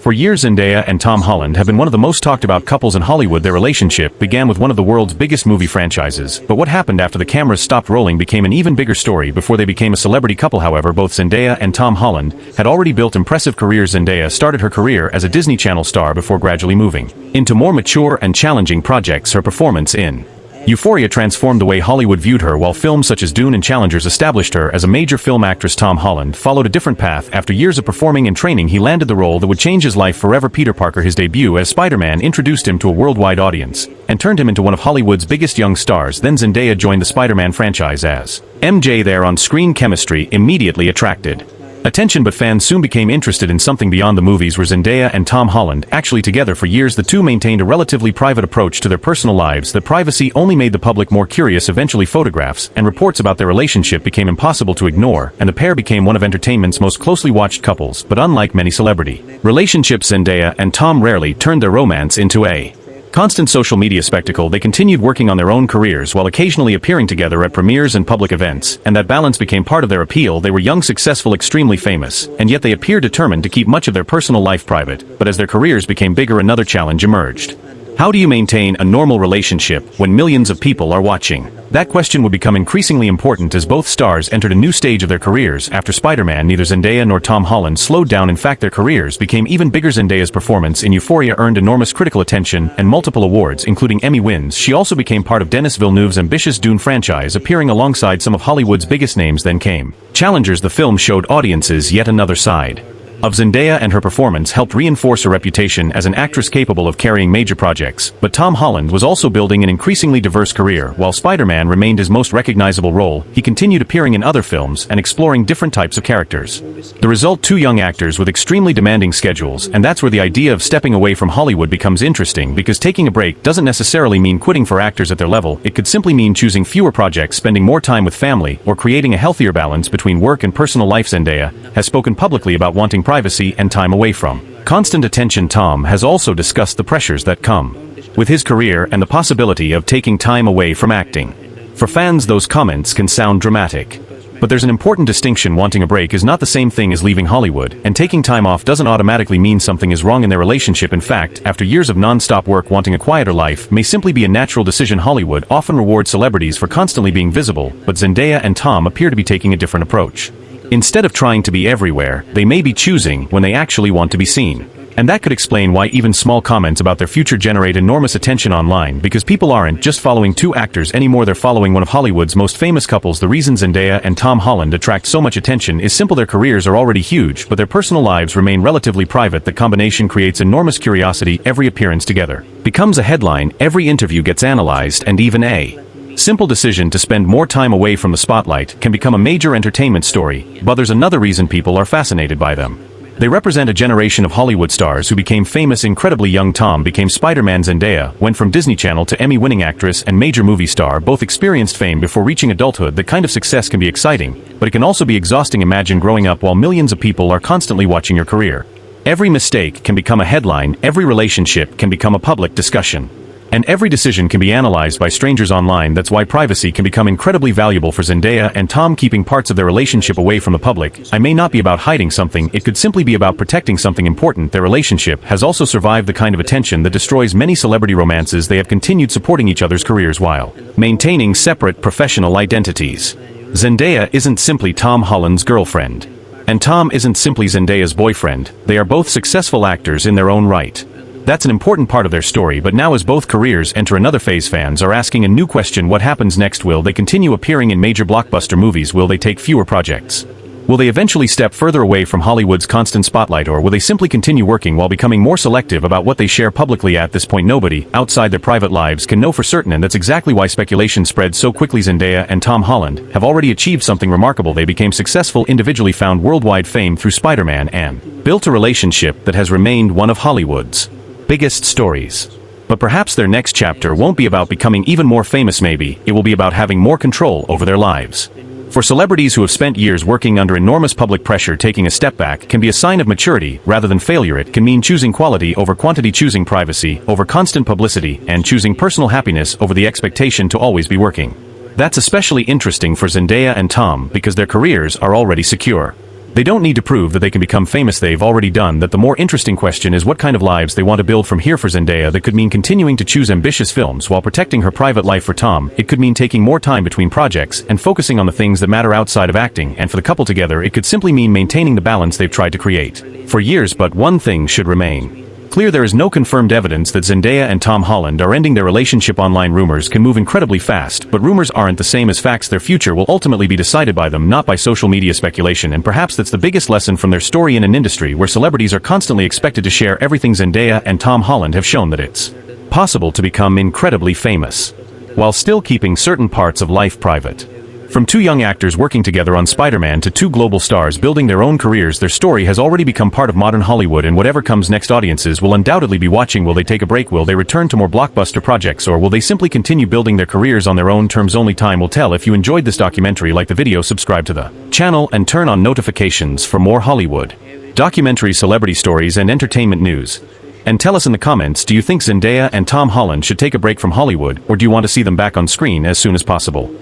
For years, Zendaya and Tom Holland have been one of the most talked about couples in Hollywood. Their relationship began with one of the world's biggest movie franchises, but what happened after the cameras stopped rolling became an even bigger story. Before they became a celebrity couple, however, both Zendaya and Tom Holland had already built impressive careers. Zendaya started her career as a Disney Channel star before gradually moving into more mature and challenging projects. Her performance in Euphoria transformed the way Hollywood viewed her, while films such as Dune and Challengers established her as a major film actress. Tom Holland followed a different path. After years of performing and training, he landed the role that would change his life forever. Peter Parker. His debut as Spider-Man introduced him to a worldwide audience and turned him into one of Hollywood's biggest young stars. Then Zendaya joined the Spider-Man franchise as MJ. Their on-screen chemistry immediately attracted attention, but fans soon became interested in something beyond the movies. Were Zendaya and Tom Holland actually together? For years, the two maintained a relatively private approach to their personal lives. The privacy only made the public more curious. Eventually, photographs and reports about their relationship became impossible to ignore, and the pair became one of entertainment's most closely watched couples. But unlike many celebrity relationships, Zendaya and Tom rarely turned their romance into a constant social media spectacle. They continued working on their own careers while occasionally appearing together at premieres and public events, and that balance became part of their appeal. They were young, successful, extremely famous, and yet they appeared determined to keep much of their personal life private. But as their careers became bigger, another challenge emerged. How do you maintain a normal relationship when millions of people are watching? That question would become increasingly important as both stars entered a new stage of their careers. After Spider-Man, neither Zendaya nor Tom Holland slowed down. In fact, their careers became even bigger. Zendaya's performance in Euphoria earned enormous critical attention and multiple awards, including Emmy wins. She also became part of Denis Villeneuve's ambitious Dune franchise, appearing alongside some of Hollywood's biggest names. Then came Challengers. The film showed audiences yet another side of Zendaya, and her performance helped reinforce her reputation as an actress capable of carrying major projects. But Tom Holland was also building an increasingly diverse career. While Spider-Man remained his most recognizable role, he continued appearing in other films and exploring different types of characters. The result: two young actors with extremely demanding schedules, and that's where the idea of stepping away from Hollywood becomes interesting, because taking a break doesn't necessarily mean quitting for actors at their level. It could simply mean choosing fewer projects, spending more time with family, or creating a healthier balance between work and personal life. Zendaya has spoken publicly about wanting privacy and time away from constant attention. Tom has also discussed the pressures that come with his career and the possibility of taking time away from acting. For fans, those comments can sound dramatic, but there's an important distinction. Wanting a break is not the same thing as leaving Hollywood, and taking time off doesn't automatically mean something is wrong in their relationship. In fact, after years of non-stop work, wanting a quieter life may simply be a natural decision. Hollywood often rewards celebrities for constantly being visible, but Zendaya and Tom appear to be taking a different approach. Instead of trying to be everywhere, they may be choosing when they actually want to be seen. And that could explain why even small comments about their future generate enormous attention online, because people aren't just following two actors anymore, they're following one of Hollywood's most famous couples. The reason Zendaya and Tom Holland attract so much attention is simple: their careers are already huge, but their personal lives remain relatively private. The combination creates enormous curiosity. Every appearance together becomes a headline, every interview gets analyzed, and even a simple decision to spend more time away from the spotlight can become a major entertainment story. But there's another reason people are fascinated by them. They represent a generation of Hollywood stars who became famous incredibly young. Tom became Spider-Man. Zendaya went from Disney Channel to Emmy-winning actress and major movie star. Both experienced fame before reaching adulthood. That kind of success can be exciting, but it can also be exhausting. Imagine growing up while millions of people are constantly watching your career. Every mistake can become a headline, every relationship can become a public discussion, and every decision can be analyzed by strangers online. That's why privacy can become incredibly valuable. For Zendaya and Tom, keeping parts of their relationship away from the public may not be about hiding something, it could simply be about protecting something important. Their relationship has also survived the kind of attention that destroys many celebrity romances. They have continued supporting each other's careers while maintaining separate professional identities. Zendaya isn't simply Tom Holland's girlfriend, and Tom isn't simply Zendaya's boyfriend. They are both successful actors in their own right. That's an important part of their story. But now, as both careers enter another phase, fans are asking a new question: what happens next? Will they continue appearing in major blockbuster movies? Will they take fewer projects? Will they eventually step further away from Hollywood's constant spotlight, or will they simply continue working while becoming more selective about what they share publicly? At this point, nobody outside their private lives can know for certain, and that's exactly why speculation spreads so quickly. Zendaya and Tom Holland have already achieved something remarkable. They became successful individually, found worldwide fame through Spider-Man, and built a relationship that has remained one of Hollywood's biggest stories. But perhaps their next chapter won't be about becoming even more famous. Maybe it will be about having more control over their lives. For celebrities who have spent years working under enormous public pressure, taking a step back can be a sign of maturity rather than failure. It can mean choosing quality over quantity, choosing privacy over constant publicity, and choosing personal happiness over the expectation to always be working. That's especially interesting for Zendaya and Tom because their careers are already secure. They don't need to prove that they can become famous, they've already done that. The more interesting question is what kind of lives they want to build from here. For Zendaya, that could mean continuing to choose ambitious films while protecting her private life. For Tom, it could mean taking more time between projects and focusing on the things that matter outside of acting. And for the couple together, it could simply mean maintaining the balance they've tried to create for years. But one thing should remain clear: there is no confirmed evidence that Zendaya and Tom Holland are ending their relationship. Online rumors can move incredibly fast, but rumors aren't the same as facts. Their future will ultimately be decided by them, not by social media speculation. And perhaps that's the biggest lesson from their story in an industry where celebrities are constantly expected to share everything. Zendaya and Tom Holland have shown that it's possible to become incredibly famous while still keeping certain parts of life private. From two young actors working together on Spider-Man to two global stars building their own careers, their story has already become part of modern Hollywood, and whatever comes next, audiences will undoubtedly be watching. Will they take a break? Will they return to more blockbuster projects? Or will they simply continue building their careers on their own terms? Only time will tell. If you enjoyed this documentary, like the video, subscribe to the channel, and turn on notifications for more Hollywood documentaries, celebrity stories, and entertainment news. And tell us in the comments, do you think Zendaya and Tom Holland should take a break from Hollywood, or do you want to see them back on screen as soon as possible?